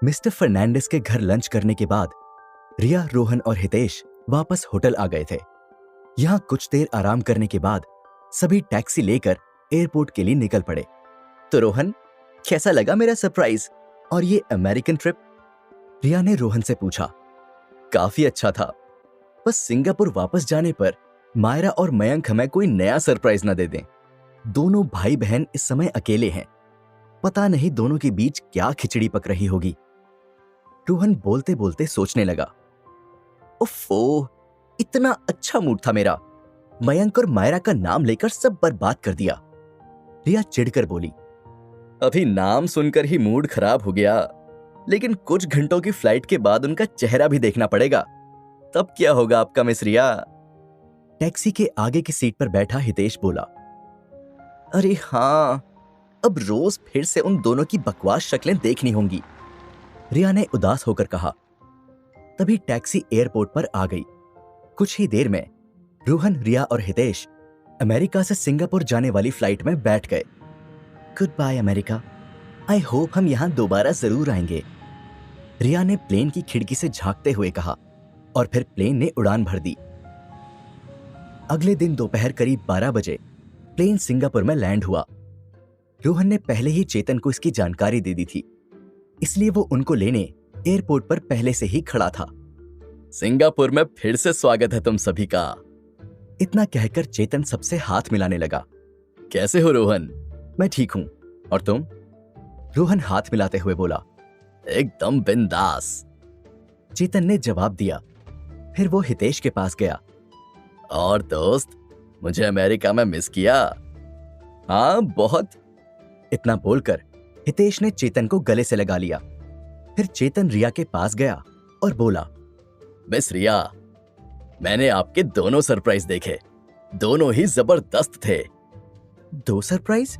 Mister Fernandes के घर lunch करने के बाद रिया, रोहन और हितेश वापस होटल आ गए थे। यहाँ कुछ देर आराम करने के बाद सभी टैक्सी लेकर एयरपोर्ट के लिए निकल पड़े। तो रोहन, कैसा लगा मेरा सरप्राइज और ये अमेरिकन ट्रिप? रिया ने रोहन से पूछा। काफी अच्छा था, बस सिंगापुर वापस जाने पर मायरा और मयंक हमें कोई नया सरप्राइज न दे दें। दोनों भाई बहन इस समय अकेले हैं, पता नहीं दोनों के बीच क्या खिचड़ी पक रही होगी। रोहन बोलते बोलते सोचने लगा। उफ़्फ़ो, इतना अच्छा मूड था मेरा, मयंक और मायरा का नाम लेकर सब बर्बाद कर दिया। रिया चिढ़कर बोली। अभी नाम सुनकर ही मूड खराब हो गया, लेकिन कुछ घंटों की फ्लाइट के बाद उनका चेहरा भी देखना पड़ेगा, तब क्या होगा आपका मिस रिया? टैक्सी के आगे की सीट पर बैठा हितेश बोला। अरे हाँ, अब रोज फिर से उन दोनों की बकवास शक्लें देखनी होंगी, रिया ने उदास होकर कहा। तभी टैक्सी एयरपोर्ट पर आ गई। कुछ ही देर में रोहन, रिया और हितेश अमेरिका से सिंगापुर जाने वाली फ्लाइट में बैठ गए। Good by America, I hope हम यहां दोबारा जरूर आएंगे, रिया ने प्लेन की खिड़की से झांकते हुए कहा और फिर प्लेन ने उड़ान भर दी। अगले दिन दोपहर करीब 12 बजे प्लेन सिंगापुर में लैंड हुआ। रोहन ने पहले ही चेतन को इसकी जानकारी दे दी थी, इसलिए वो उनको लेने एयरपोर्ट पर पहले से ही खड़ा था। सिंगापुर में फिर से स्वागत है तुम सभी का, इतना कहकर चेतन सबसे हाथ मिलाने लगा। कैसे हो रोहन? मैं ठीक हूं, और तुम? रोहन हाथ मिलाते हुए बोला। एकदम बिंदास, चेतन ने जवाब दिया। फिर वो हितेश के पास गया। और दोस्त, मुझे अमेरिका में मिस किया? हाँ, बहुत, इतना बोलकर हितेश ने चेतन को गले से लगा लिया। फिर चेतन रिया के पास गया और बोला। मिस रिया, मैंने आपके दोनों सरप्राइज देखे, दोनों ही जबरदस्त थे। 2 सरप्राइज?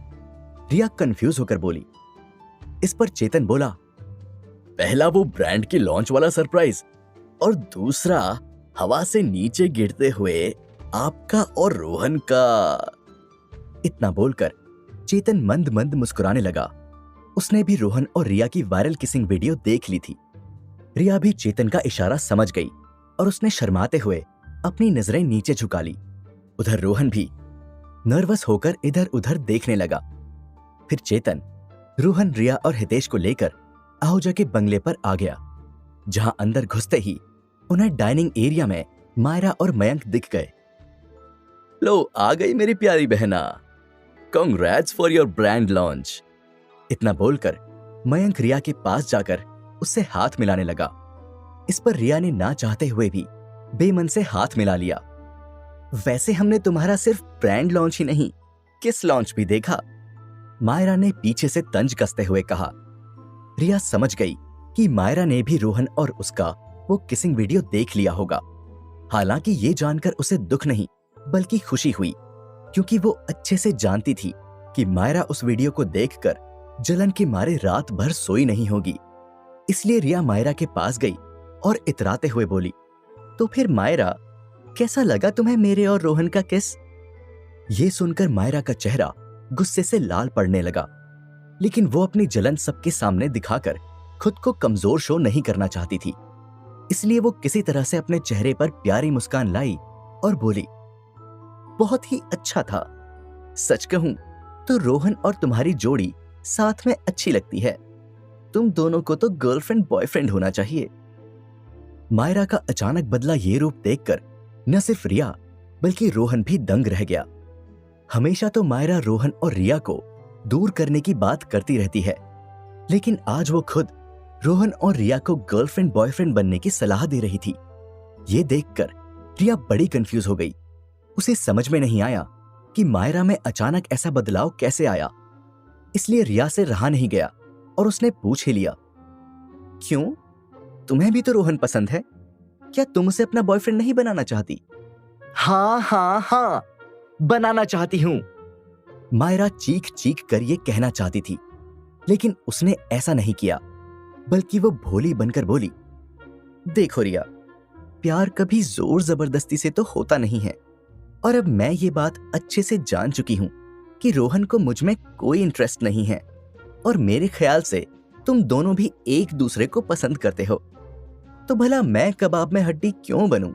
रिया कंफ्यूज होकर बोली। इस पर चेतन बोला। पहला वो ब्रांड की लॉन्च वाला सरप्राइज, और दूसरा हवा से नीचे गिरते हुए आपका और रोहन का। इतना बोलकर चेतन मंद मंद मुस्कुराने लगा। उसने भी रोहन और रिया की वायरल किसिंग वीडियो देख ली थी। रिया भी चेतन का इशारा समझ गई और उसने शर्माते हुए अपनी नजरें नीचे झुका ली। उधर रोहन भी नर्वस होकर इधर उधर देखने लगा। फिर चेतन रोहन, रिया और हितेश को लेकर आहूजा के बंगले पर आ गया, जहां अंदर घुसते ही उन्हें डाइनिंग एरिया में मायरा और मयंक दिख गए। लो, आ गई मेरी प्यारी बहना, congrats for your brand launch, इतना बोलकर मयंक रिया के पास जाकर उससे हाथ मिलाने लगा। इस पर रिया ने ना चाहते हुए भी बेमन से हाथ मिला लिया। वैसे हमने तुम्हारा सिर्फ ब्रांड लॉन्च ही नहीं, किस लॉन्च भी देखा, मायरा ने पीछे से तंज कसते हुए कहा। रिया समझ गई कि मायरा ने भी रोहन और उसका वो किसिंग वीडियो देख लिया होगा। हालांकि ये जानकर उसे दुख नहीं बल्कि खुशी हुई, क्योंकि वो अच्छे से जानती थी कि मायरा उस वीडियो को देखकर जलन के मारे रात भर सोई नहीं होगी। इसलिए रिया मायरा के पास गई और इतराते हुए बोली। तो फिर मायरा, कैसा लगा तुम्हें मेरे और रोहन का किस? ये सुनकर मायरा का चेहरा गुस्से से लाल पड़ने लगा, लेकिन वो अपनी जलन सबके सामने दिखाकर खुद को कमजोर शो नहीं करना चाहती थी। इसलिए वो किसी तरह से अपने चेहरे पर प्यारी मुस्कान लाई और बोली। बहुत ही अच्छा था, सच कहूं तो रोहन और तुम्हारी जोड़ी साथ में अच्छी लगती है। तुम दोनों को तो गर्लफ्रेंड बॉयफ्रेंड होना चाहिए। मायरा का अचानक बदला ये रूप देखकर न सिर्फ रिया बल्कि रोहन भी दंग रह गया। हमेशा तो मायरा रोहन और रिया को दूर करने की बात करती रहती है, लेकिन आज वो खुद रोहन और रिया को गर्लफ्रेंड बॉयफ्रेंड बनने की सलाह दे रही थी। ये देखकर रिया बड़ी कंफ्यूज हो गई। उसे समझ में नहीं आया कि मायरा में अचानक ऐसा बदलाव कैसे आया। इसलिए रिया से रहा नहीं गया और उसने पूछ ही लिया। क्यों, तुम्हें भी तो रोहन पसंद है, क्या तुम उसे अपना बॉयफ्रेंड नहीं बनाना चाहती? हाँ हाँ हाँ, बनाना चाहती हूं, मायरा चीख चीख कर ये कहना चाहती थी, लेकिन उसने ऐसा नहीं किया, बल्कि वो भोली बनकर बोली। देखो रिया, प्यार कभी जोर जबरदस्ती से तो होता नहीं है, और अब मैं ये बात अच्छे से जान चुकी हूं कि रोहन को मुझ में कोई इंटरेस्ट नहीं है, और मेरे ख्याल से तुम दोनों भी एक दूसरे को पसंद करते हो, तो भला मैं कबाब में हड्डी क्यों बनूं?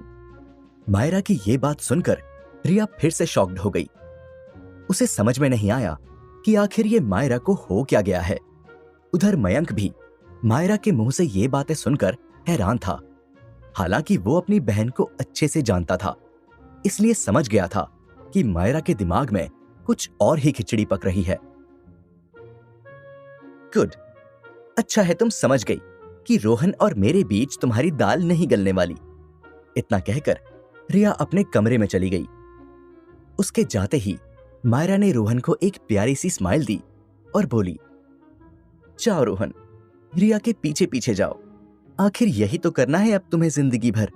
मायरा की ये बात सुनकर रिया फिर से शॉक्ड हो गई। उसे समझ में नहीं आया कि आखिर ये मायरा को हो क्या गया है। उधर मयंक भी मायरा के मुंह से ये बातें सुनकर हैरान था। हालांकि वो अपनी बहन को अच्छे से जानता था, इसलिए समझ गया था कि मायरा के दिमाग में कुछ और ही खिचड़ी पक रही है। गुड, अच्छा है तुम समझ गई कि रोहन और मेरे बीच तुम्हारी दाल नहीं गलने वाली। इतना कहकर रिया अपने कमरे में चली गई। उसके जाते ही मायरा ने रोहन को एक प्यारी सी स्माइल दी और बोली, जाओ रोहन, रिया के पीछे पीछे जाओ, आखिर यही तो करना है अब तुम्हें जिंदगी भर।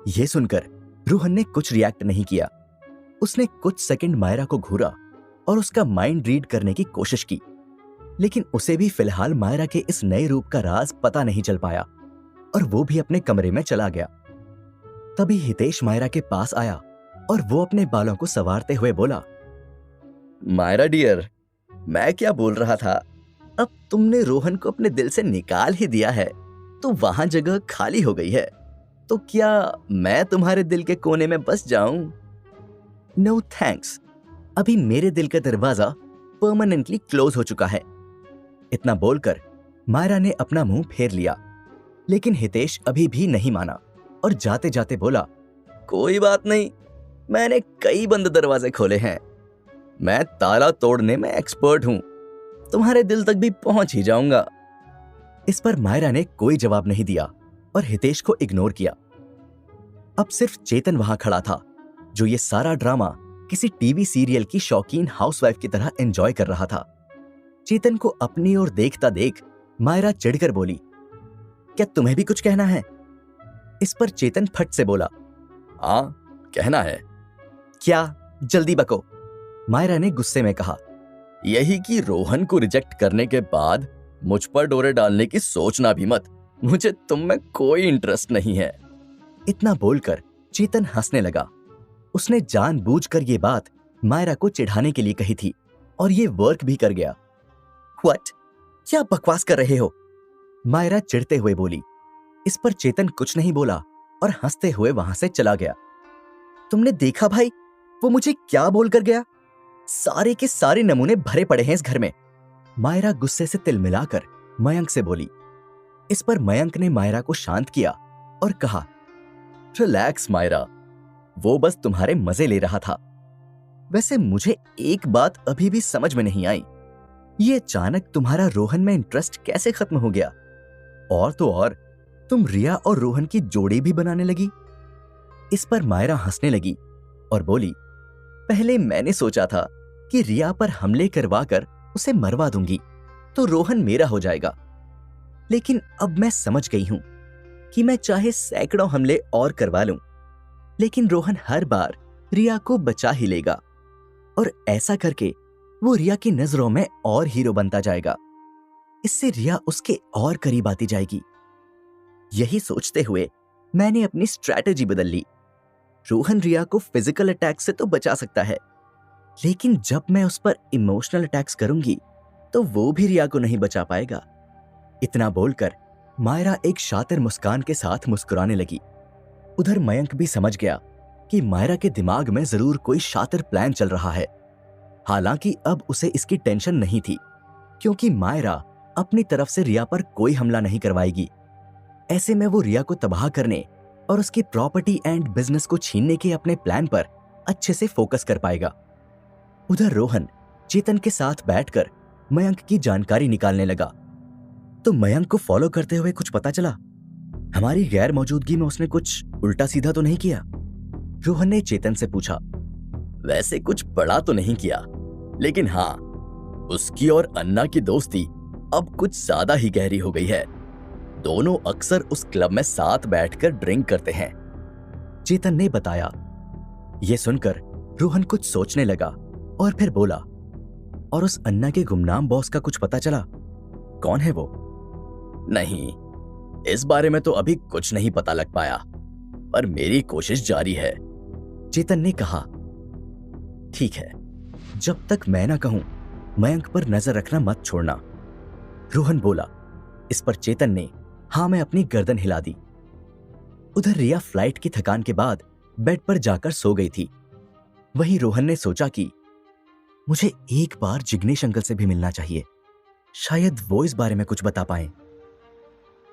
यह सुनकर रोहन ने कुछ रिएक्ट नहीं किया। उसने कुछ सेकंड मायरा को घूरा और उसका माइंड रीड करने की कोशिश की, लेकिन उसे भी फिलहाल मायरा के इस नए रूप का राज पता नहीं चल पाया और वो भी अपने कमरे में चला गया। तभी हितेश मायरा के पास आया और वो अपने बालों को संवारते हुए बोला, मायरा डियर, मैं क्या बोल रहा था, अब तुमने रोहन को अपने दिल से निकाल ही दिया है तो वहां जगह खाली हो गई है, तो क्या मैं तुम्हारे दिल के कोने में बस जाऊं? नो थैंक्स, अभी मेरे दिल का दरवाजा परमानेंटली क्लोज हो चुका है। इतना बोलकर मायरा ने अपना मुंह फेर लिया, लेकिन हितेश अभी भी नहीं माना और जाते जाते बोला, कोई बात नहीं, मैंने कई बंद दरवाजे खोले हैं, मैं ताला तोड़ने में एक्सपर्ट हूं, तुम्हारे दिल तक भी पहुंच ही जाऊंगा। इस पर मायरा ने कोई जवाब नहीं दिया और हितेश को इग्नोर किया। अब सिर्फ चेतन वहां खड़ा था, जो ये सारा ड्रामा किसी टीवी सीरियल की शौकीन हाउसवाइफ की तरह एंजॉय कर रहा था। चेतन को अपनी ओर देखता देख मायरा चिढ़कर बोली, क्या तुम्हें भी कुछ कहना है? इस पर चेतन फट से बोला, हाँ कहना है। क्या? जल्दी बको, मायरा ने गुस्से में कहा। यही कि रोहन को रिजेक्ट करने के बाद मुझ पर डोरे डालने की सोचना भी मत, मुझे तुम में कोई इंटरेस्ट नहीं है। इतना बोलकर चेतन हंसने लगा। उसने जानबूझकर ये बात मायरा को चिढ़ाने के लिए कही थी और ये वर्क भी कर गया। व्हाट? क्या बकवास कर रहे हो? मायरा चिढ़ते हुए बोली। इस पर चेतन कुछ नहीं बोला और हंसते हुए वहां से चला गया। तुमने देखा भाई, वो मुझे क्या बोलकर गया? सारे के सारे नमूने भरे पड़े हैं इस घर में। मायरा गुस्से से तिलमिलाकर मयंक से बोली। इस पर मयंक ने मायरा को शांत किया और कहा, रिलैक्स मायरा, वो बस तुम्हारे मजे ले रहा था। वैसे मुझे एक बात अभी भी समझ में नहीं आई, ये अचानक तुम्हारा रोहन में इंटरेस्ट कैसे खत्म हो गया? और तो और तुम रिया और रोहन की जोड़ी भी बनाने लगी। इस पर मायरा हंसने लगी और बोली, पहले मैंने सोचा था कि रिया पर हमले करवाकर उसे मरवा दूंगी तो रोहन मेरा हो जाएगा, लेकिन अब मैं समझ गई हूं कि मैं चाहे सैकड़ों हमले और करवा लूं, लेकिन रोहन हर बार रिया को बचा ही लेगा और ऐसा करके वो रिया की नजरों में और हीरो बनता जाएगा। इससे रिया उसके और करीब आती जाएगी। यही सोचते हुए मैंने अपनी स्ट्रैटेजी बदल ली। रोहन रिया को फिजिकल अटैक से तो बचा सकता है, लेकिन जब मैं उस पर इमोशनल अटैक्स करूंगी तो वो भी रिया को नहीं बचा पाएगा। इतना बोलकर मायरा एक शातिर मुस्कान के साथ मुस्कुराने लगी। उधर मयंक भी समझ गया कि मायरा के दिमाग में जरूर कोई शातिर प्लान चल रहा है। हालांकि अब उसे इसकी टेंशन नहीं थी, क्योंकि मायरा अपनी तरफ से रिया पर कोई हमला नहीं करवाएगी। ऐसे में वो रिया को तबाह करने और उसकी प्रॉपर्टी एंड बिजनेस को छीनने के अपने प्लान पर अच्छे से फोकस कर पाएगा। उधर रोहन चेतन के साथ बैठकर मयंक की जानकारी निकालने लगा। तो मयंक को फॉलो करते हुए कुछ पता चला? हमारी गैर मौजूदगी में उसने कुछ उल्टा सीधा तो नहीं किया? रोहन ने चेतन से पूछा। वैसे कुछ बड़ा तो नहीं किया, लेकिन हाँ, उसकी और अन्ना की दोस्ती अब कुछ ज्यादा ही गहरी हो गई है। दोनों अक्सर उस क्लब में साथ बैठकर ड्रिंक करते हैं, चेतन ने बताया। यह सुनकर रोहन कुछ सोचने लगा और फिर बोला, और उस अन्ना के गुमनाम बॉस का कुछ पता चला? कौन है वो? नहीं, इस बारे में तो अभी कुछ नहीं पता लग पाया, पर मेरी कोशिश जारी है, चेतन ने कहा। ठीक है, जब तक मैं ना कहूं मयंक पर नजर रखना मत छोड़ना। रोहन बोला। इस पर चेतन ने हाँ में अपनी गर्दन हिला दी। उधर रिया फ्लाइट की थकान के बाद बेड पर जाकर सो गई थी। वहीं रोहन ने सोचा कि मुझे एक बार जिग्नेश अंकल से भी मिलना चाहिए, शायद वो इस बारे में कुछ बता पाएं।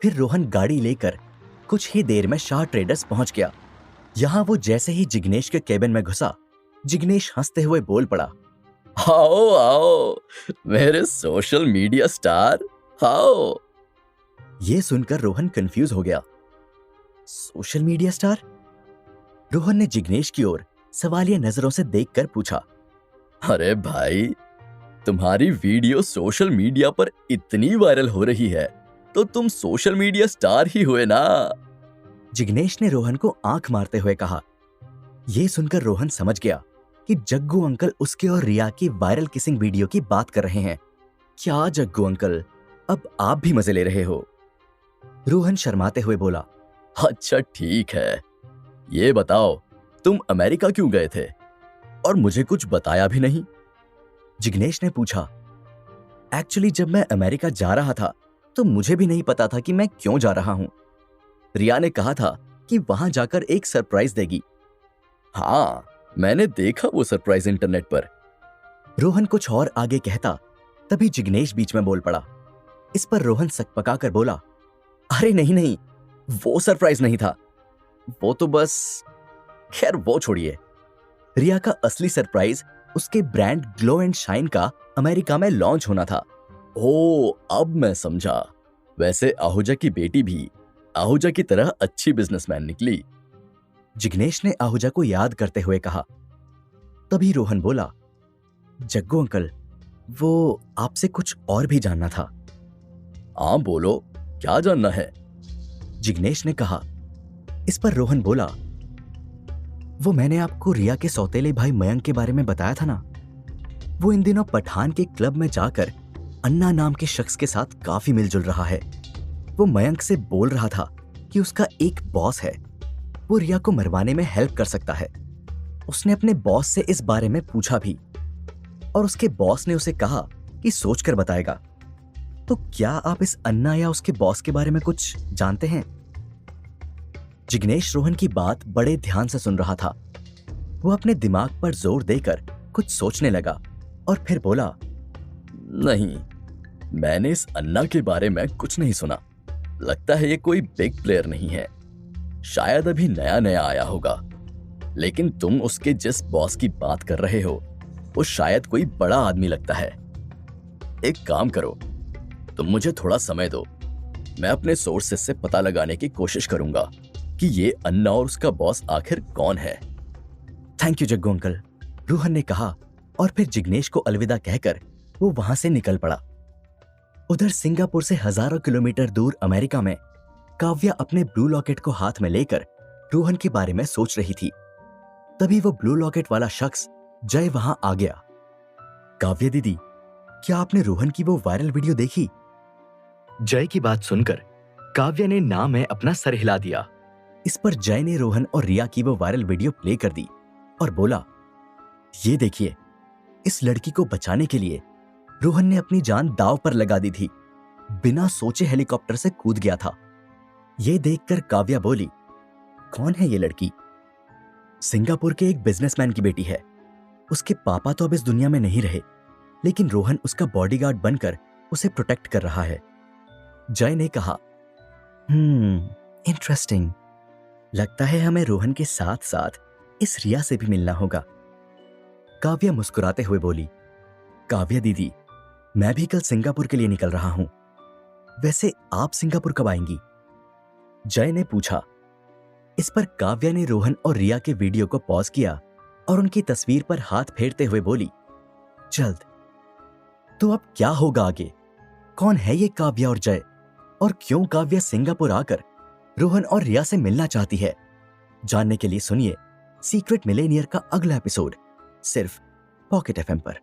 फिर रोहन गाड़ी लेकर कुछ ही देर में शाह ट्रेडर्स पहुंच गया। यहां वो जैसे ही जिग्नेश के केबिन में घुसा, जिग्नेश हंसते हुए बोल पड़ा, आओ आओ मेरे सोशल मीडिया स्टार, आओ। ये सुनकर रोहन कंफ्यूज हो गया। Social media star? रोहन ने जिग्नेश की ओर सवालिया नजरों से देखकर पूछा। अरे भाई, तुम्हारी वीडियो सोशल मीडिया पर इतनी वायरल हो रही है तो तुम सोशल मीडिया स्टार ही हुए ना। जिग्नेश ने रोहन को आंख मारते हुए कहा। यह सुनकर रोहन समझ गया कि जग्गू अंकल उसके और रिया की वायरल किसिंग वीडियो की बात कर रहे हैं। क्या जग्गू अंकल, अब आप भी मजे ले रहे हो? रोहन शर्माते हुए बोला। अच्छा ठीक है, ये बताओ तुम अमेरिका क्यों गए थे और मुझे कुछ बताया भी नहीं? जिग्नेश ने पूछा। एक्चुअली जब मैं अमेरिका जा रहा था तो मुझे भी नहीं पता था कि मैं क्यों जा रहा हूं। रिया ने कहा था कि वहां जाकर एक सरप्राइज देगी। हाँ, मैंने देखा वो सरप्राइज इंटरनेट पर। रोहन कुछ और आगे कहता, तभी जिग्नेश बीच में बोल पड़ा। इस पर रोहन सकपका कर बोला, अरे नहीं नहीं, वो सरप्राइज नहीं था, वो तो बस, खैर वो छोड़िए। रिया का असली सरप्राइज उसके ब्रांड ग्लो एंड शाइन का अमेरिका में लॉन्च होना था। ओ, अब मैं समझा। वैसे आहूजा की बेटी भी आहूजा की तरह अच्छी बिजनेसमैन निकली। जिग्नेश ने आहूजा को याद करते हुए कहा। तभी रोहन बोला, जग्गू अंकल, वो आपसे कुछ और भी जानना था। हाँ बोलो, क्या जानना है? जिग्नेश ने कहा। इस पर रोहन बोला, वो मैंने आपको रिया के सौतेले भाई मयंक के बारे में बताया था ना, वो इन दिनों पठान के क्लब में जाकर अन्ना नाम के शख्स के साथ काफी मिलजुल रहा है। वो मयंक से बोल रहा था कि उसका एक बॉस है, वो रिया को मरवाने में हेल्प कर सकता है। उसने अपने बॉस से इस बारे में पूछा भी और उसके बॉस ने उसे कहा कि सोचकर बताएगा। तो क्या आप इस अन्ना या उसके बॉस के बारे में कुछ जानते हैं? जिग्नेश रोहन की बात बड़े ध्यान से सुन रहा था। वो अपने दिमाग पर जोर देकर कुछ सोचने लगा और फिर बोला, नहीं, मैंने इस अन्ना के बारे में कुछ नहीं सुना। लगता है ये कोई बिग प्लेयर नहीं है, शायद अभी नया नया आया होगा। लेकिन तुम उसके जिस बॉस की बात कर रहे हो वो शायद कोई बड़ा आदमी लगता है। एक काम करो, तुम मुझे थोड़ा समय दो, मैं अपने सोर्सेस से पता लगाने की कोशिश करूंगा कि ये अन्ना और उसका बॉस आखिर कौन है। Thank you Jaggu uncle, Rohan ने कहा और फिर जिग्नेश को अलविदा कहकर वो वहां से निकल पड़ा। उधर सिंगापुर से हजारों किलोमीटर दूर अमेरिका में काव्या अपने ब्लू लॉकेट को हाथ में लेकर रोहन के बारे में सोच रही थी। तभी वो ब्लू लॉकेट वाला शख्स जय वहां आ गया। काव्या दीदी, क्या आपने रोहन की वो वायरल वीडियो देखी? जय की बात सुनकर काव्या ने ना में अपना सर हिला दिया। इस पर जय ने रोहन और रिया की वो वायरल वीडियो प्ले कर दी और बोला, ये देखिए, इस लड़की को बचाने के लिए रोहन ने अपनी जान दांव पर लगा दी थी, बिना सोचे हेलीकॉप्टर से कूद गया था। ये देखकर काव्या बोली, कौन है ये लड़की? सिंगापुर के एक बिजनेसमैन की बेटी है। उसके पापा तो अब इस दुनिया में नहीं रहे, लेकिन रोहन उसका बॉडीगार्ड बनकर उसे प्रोटेक्ट कर रहा है। जय ने कहा, इंटरेस्टिंग। लगता है हमें रोहन के साथ साथ इस रिया से भी मिलना होगा। काव्या मुस्कुराते हुए बोली, काव्या दीदी, मैं भी कल सिंगापुर के लिए निकल रहा हूं। वैसे आप सिंगापुर कब आएंगी? जय ने पूछा। इस पर काव्या ने रोहन और रिया के वीडियो को पॉज किया और उनकी तस्वीर पर हाथ फेरते हुए बोली, जल्द। तो अब क्या होगा आगे? कौन है ये काव्या और जय, और क्यों काव्या सिंगापुर आकर रोहन और रिया से मिलना चाहती है? जानने के लिए सुनिए सीक्रेट मिलेनियर का अगला एपिसोड सिर्फ पॉकेट एफएम पर।